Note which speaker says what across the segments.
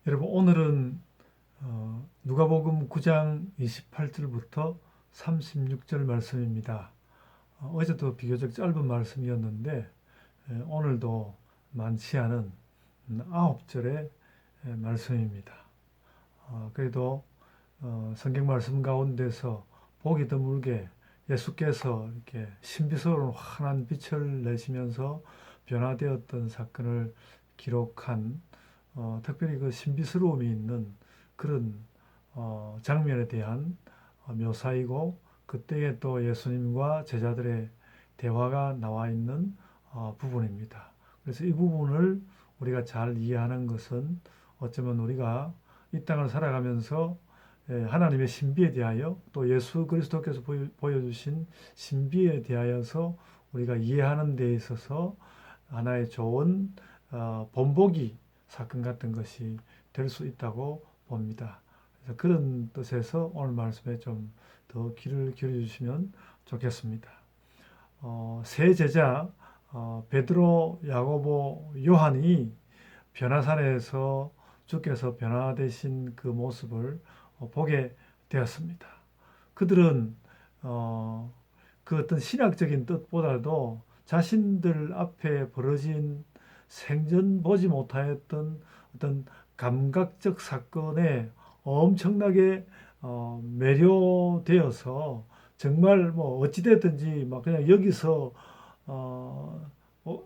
Speaker 1: 여러분 오늘은 누가복음 9장 28절부터 36절 말씀입니다. 어제도 비교적 짧은 말씀이었는데 오늘도 많지 않은 9절의 말씀입니다. 그래도 성경 말씀 가운데서 보기 드물게 예수께서 이렇게 신비스러운 환한 빛을 내시면서 변화되었던 사건을 기록한 특별히 그 신비스러움이 있는 그런 장면에 대한 묘사이고 그때에 또 예수님과 제자들의 대화가 나와 있는 부분입니다. 그래서 이 부분을 우리가 잘 이해하는 것은 어쩌면 우리가 이 땅을 살아가면서 하나님의 신비에 대하여 또 예수 그리스도께서 보여주신 신비에 대하여서 우리가 이해하는 데 있어서 하나의 좋은 본보기 사건 같은 것이 될 수 있다고 봅니다. 그래서 그런 뜻에서 오늘 말씀에 좀 더 귀를 기울여 주시면 좋겠습니다. 세 제자 베드로, 야고보, 요한이 변화산에서 주께서 변화되신 그 모습을 보게 되었습니다. 그들은 그 어떤 신학적인 뜻보다도 자신들 앞에 벌어진 생전 보지 못하였던 어떤 감각적 사건에 엄청나게 매료되어서 정말 뭐 어찌됐든지 막 그냥 여기서 어, 어,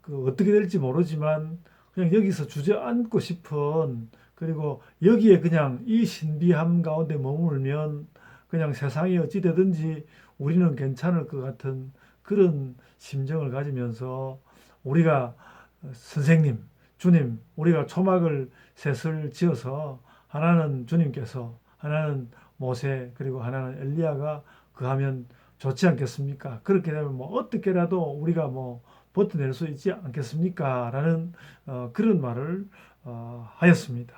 Speaker 1: 그 어떻게 될지 모르지만 그냥 여기서 주저앉고 싶은 그리고 여기에 그냥 이 신비함 가운데 머물면 그냥 세상이 어찌 되든지 우리는 괜찮을 것 같은 그런 심정을 가지면서 우리가 선생님, 주님, 우리가 초막을 셋을 지어서 하나는 주님께서, 하나는 모세, 그리고 하나는 엘리야가 그하면 좋지 않겠습니까? 그렇게 되면 뭐 어떻게라도 우리가 뭐 버텨낼 수 있지 않겠습니까? 라는 그런 말을 하였습니다.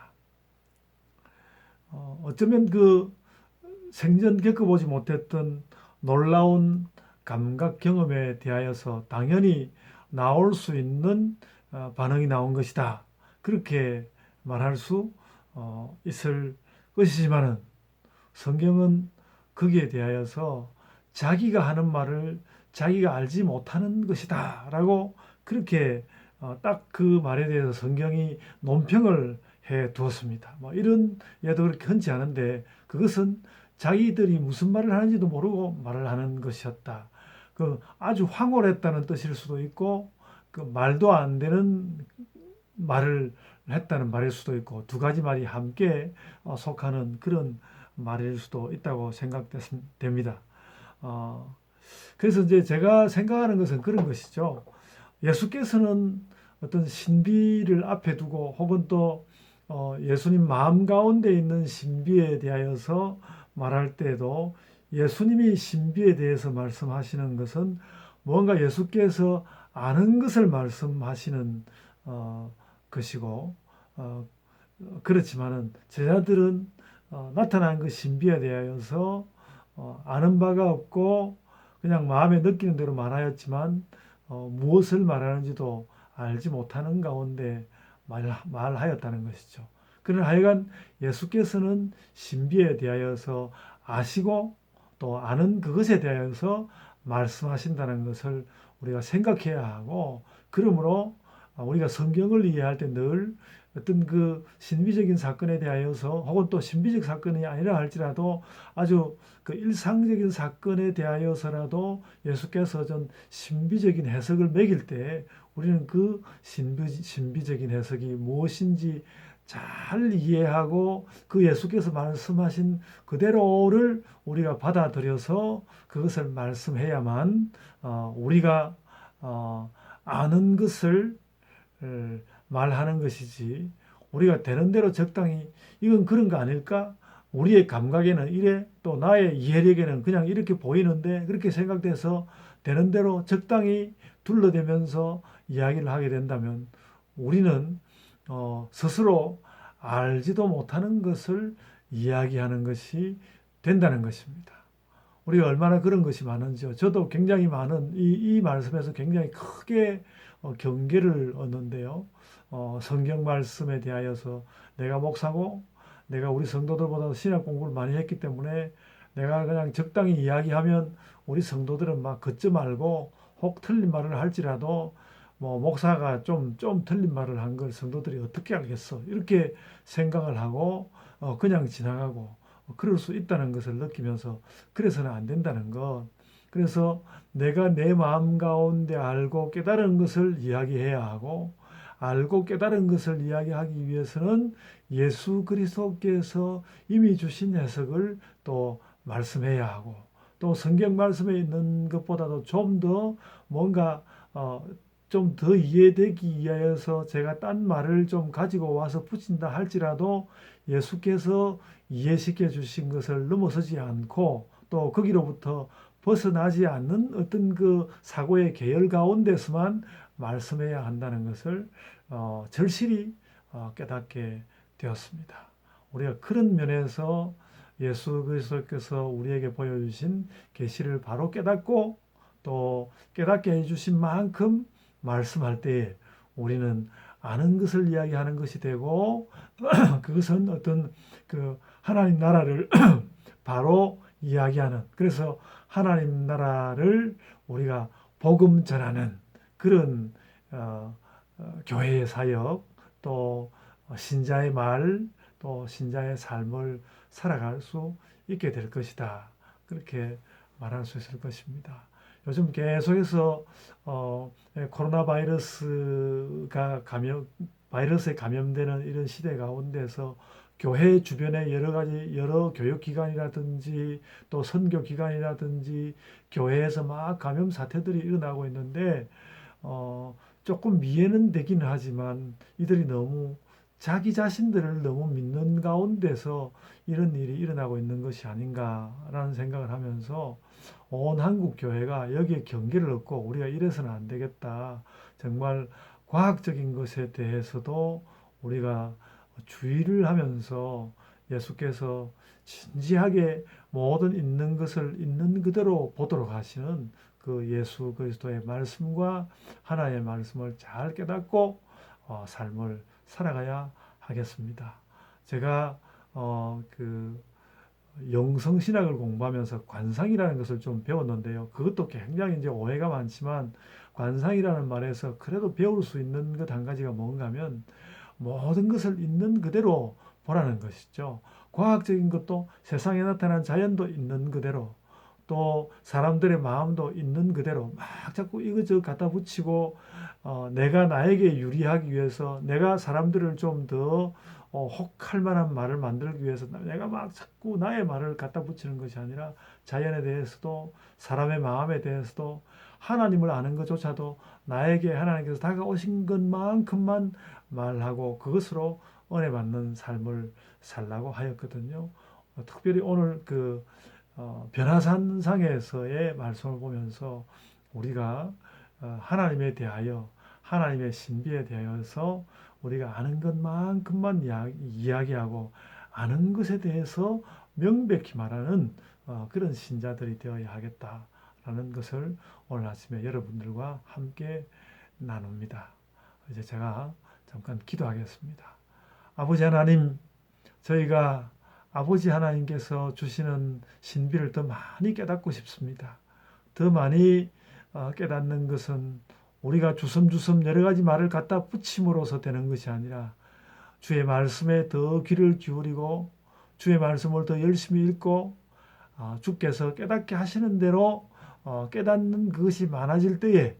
Speaker 1: 어쩌면 그 생전 겪어보지 못했던 놀라운 감각 경험에 대하여서 당연히 나올 수 있는 반응이 나온 것이다. 그렇게 말할 수 있을 것이지만은 성경은 거기에 대하여서 자기가 하는 말을 자기가 알지 못하는 것이다. 라고 그렇게 딱 그 말에 대해서 성경이 논평을 해 두었습니다. 뭐 이런 예도 그렇게 흔치 않은데 그것은 자기들이 무슨 말을 하는지도 모르고 말을 하는 것이었다. 그 아주 황홀했다는 뜻일 수도 있고 그 말도 안 되는 말을 했다는 말일 수도 있고 두 가지 말이 함께 속하는 그런 말일 수도 있다고 생각됩니다. 어, 그래서 이제 제가 생각하는 것은 그런 것이죠. 예수께서는 어떤 신비를 앞에 두고 혹은 또 예수님 마음 가운데 있는 신비에 대하여서 말할 때에도 예수님이 신비에 대해서 말씀하시는 것은 뭔가 예수께서 아는 것을 말씀하시는 것이고 어, 그렇지만은 제자들은 나타난 그 신비에 대하여서 아는 바가 없고 그냥 마음에 느끼는 대로 말하였지만 무엇을 말하는지도 알지 못하는 가운데 말하였다는 것이죠. 그러나 하여간 예수께서는 신비에 대하여서 아시고 또 아는 그것에 대하여서 말씀하신다는 것을 우리가 생각해야 하고 그러므로 우리가 성경을 이해할 때 늘 어떤 그 신비적인 사건에 대하여서 혹은 또 신비적 사건이 아니라 할지라도 아주 그 일상적인 사건에 대하여서라도 예수께서 전 신비적인 해석을 매길 때 우리는 그 신비적인 해석이 무엇인지 잘 이해하고 그 예수께서 말씀하신 그대로를 우리가 받아들여서 그것을 말씀해야만 우리가 아는 것을 말하는 것이지 우리가 되는 대로 적당히 이건 그런 거 아닐까? 우리의 감각에는 이래 또 나의 이해력에는 그냥 이렇게 보이는데 그렇게 생각돼서 되는 대로 적당히 둘러대면서 이야기를 하게 된다면 우리는 스스로 알지도 못하는 것을 이야기하는 것이 된다는 것입니다. 우리가 얼마나 그런 것이 많은지요. 저도 굉장히 많은 이 말씀에서 굉장히 크게 경계를 얻는데요. 성경 말씀에 대하여서 내가 목사고 내가 우리 성도들보다 신약 공부를 많이 했기 때문에 내가 그냥 적당히 이야기하면 우리 성도들은 막 걷지 말고 혹 틀린 말을 할지라도 뭐 목사가 좀 틀린 말을 한 걸 성도들이 어떻게 알겠어? 이렇게 생각을 하고 그냥 지나가고 그럴 수 있다는 것을 느끼면서 그래서는 안 된다는 것. 그래서 내가 내 마음 가운데 알고 깨달은 것을 이야기해야 하고 알고 깨달은 것을 이야기하기 위해서는 예수 그리스도께서 이미 주신 해석을 또 말씀해야 하고 또 성경 말씀에 있는 것보다도 좀 더 뭔가 좀 더 이해되기 위하여서 제가 딴 말을 좀 가지고 와서 붙인다 할지라도 예수께서 이해시켜 주신 것을 넘어서지 않고 또 거기로부터 벗어나지 않는 어떤 그 사고의 계열 가운데서만 말씀해야 한다는 것을 절실히 깨닫게 되었습니다. 우리가 그런 면에서 예수 그리스도께서 우리에게 보여주신 계시를 바로 깨닫고 또 깨닫게 해주신 만큼 말씀할 때에 우리는 아는 것을 이야기하는 것이 되고 그것은 어떤 그 하나님 나라를 바로 이야기하는 그래서 하나님 나라를 우리가 복음 전하는 그런 교회의 사역 또 신자의 말 또 신자의 삶을 살아갈 수 있게 될 것이다. 그렇게 말할 수 있을 것입니다. 요즘 계속해서 코로나 바이러스에 감염되는 이런 시대 가운데서 교회 주변에 여러 교육기관이라든지 또 선교기관이라든지 교회에서 막 감염 사태들이 일어나고 있는데 조금 이해는 되기는 하지만 이들이 너무 자기 자신들을 너무 믿는 가운데서 이런 일이 일어나고 있는 것이 아닌가라는 생각을 하면서 온 한국 교회가 여기에 경계를 얻고 우리가 이래서는 안 되겠다. 정말 과학적인 것에 대해서도 우리가 주의를 하면서 예수께서 진지하게 모든 있는 것을 있는 그대로 보도록 하시는 그 예수 그리스도의 말씀과 하나의 말씀을 잘 깨닫고 삶을 살아가야 하겠습니다. 제가 그 영성신학을 공부하면서 관상이라는 것을 좀 배웠는데요. 그것도 굉장히 이제 오해가 많지만 관상이라는 말에서 그래도 배울 수 있는 것 한 가지가 뭔가 하면 모든 것을 있는 그대로 보라는 것이죠. 과학적인 것도 세상에 나타난 자연도 있는 그대로 또 사람들의 마음도 있는 그대로 막 자꾸 이것저것 갖다 붙이고 내가 나에게 유리하기 위해서 내가 사람들을 좀 더 혹할 만한 말을 만들기 위해서 내가 막 자꾸 나의 말을 갖다 붙이는 것이 아니라 자연에 대해서도 사람의 마음에 대해서도 하나님을 아는 것조차도 나에게 하나님께서 다가오신 것만큼만 말하고 그것으로 은혜 받는 삶을 살라고 하였거든요. 특별히 오늘 그 변화산상에서의 말씀을 보면서 우리가 하나님에 대하여 하나님의 신비에 대하여서 우리가 아는 것만큼만 이야기하고 아는 것에 대해서 명백히 말하는 그런 신자들이 되어야 하겠다라는 것을 오늘 아침에 여러분들과 함께 나눕니다. 이제 제가 잠깐 기도하겠습니다. 아버지 하나님, 저희가 아버지 하나님께서 주시는 신비를 더 많이 깨닫고 싶습니다. 더 많이 깨닫는 것은 우리가 주섬주섬 여러 가지 말을 갖다 붙임으로써 되는 것이 아니라 주의 말씀에 더 귀를 기울이고 주의 말씀을 더 열심히 읽고 주께서 깨닫게 하시는 대로 깨닫는 그것이 많아질 때에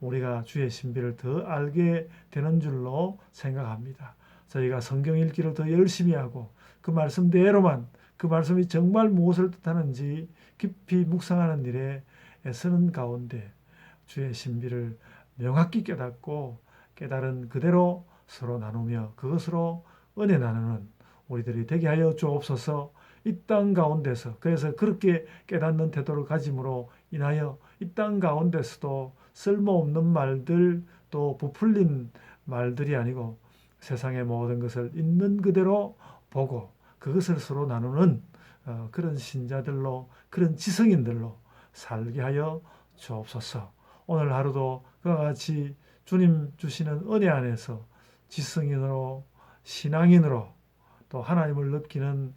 Speaker 1: 우리가 주의 신비를 더 알게 되는 줄로 생각합니다. 저희가 성경 읽기를 더 열심히 하고 그 말씀대로만 그 말씀이 정말 무엇을 뜻하는지 깊이 묵상하는 일에 애쓰는 가운데 주의 신비를 명확히 깨닫고 깨달은 그대로 서로 나누며 그것으로 은혜 나누는 우리들이 되게 하여 주옵소서. 이 땅 가운데서 그래서 그렇게 깨닫는 태도를 가짐으로 인하여 이 땅 가운데서도 쓸모없는 말들 또 부풀린 말들이 아니고 세상의 모든 것을 있는 그대로 보고 그것을 서로 나누는 그런 신자들로 그런 지성인들로 살게 하여 주옵소서. 오늘 하루도 그와 같이 주님 주시는 은혜 안에서 지성인으로 신앙인으로 또 하나님을 느끼는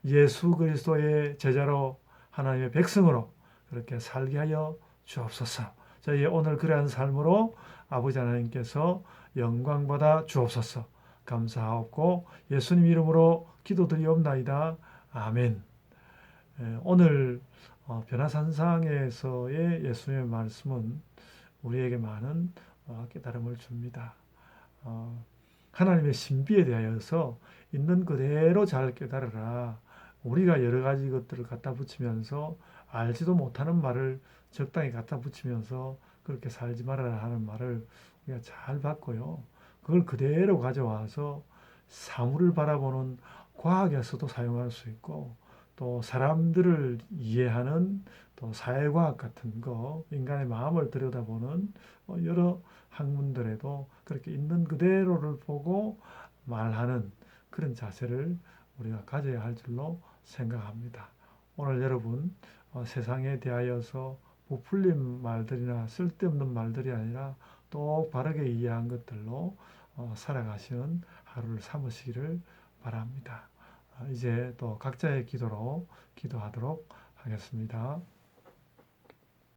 Speaker 1: 예수 그리스도의 제자로 하나님의 백성으로 그렇게 살게 하여 주옵소서. 저희 오늘 그러한 삶으로 아버지 하나님께서 영광받아 주옵소서. 감사하옵고 예수님 이름으로 기도드리옵나이다. 아멘. 오늘 변화산상에서의 예수님의 말씀은 우리에게 많은 깨달음을 줍니다. 하나님의 신비에 대하여서 있는 그대로 잘 깨달으라. 우리가 여러 가지 것들을 갖다 붙이면서 알지도 못하는 말을 적당히 갖다 붙이면서 그렇게 살지 말아라 하는 말을 우리가 잘 받고요. 그걸 그대로 가져와서 사물을 바라보는 과학에서도 사용할 수 있고 또 사람들을 이해하는 또 사회과학 같은 거, 인간의 마음을 들여다보는 여러 학문들에도 그렇게 있는 그대로를 보고 말하는 그런 자세를 우리가 가져야 할 줄로 생각합니다. 오늘 여러분 세상에 대하여서 부풀린 말들이나 쓸데없는 말들이 아니라 또 바르게 이해한 것들로 살아가시는 하루를 삼으시기를 바랍니다. 이제 또 각자의 기도로 기도하도록 하겠습니다.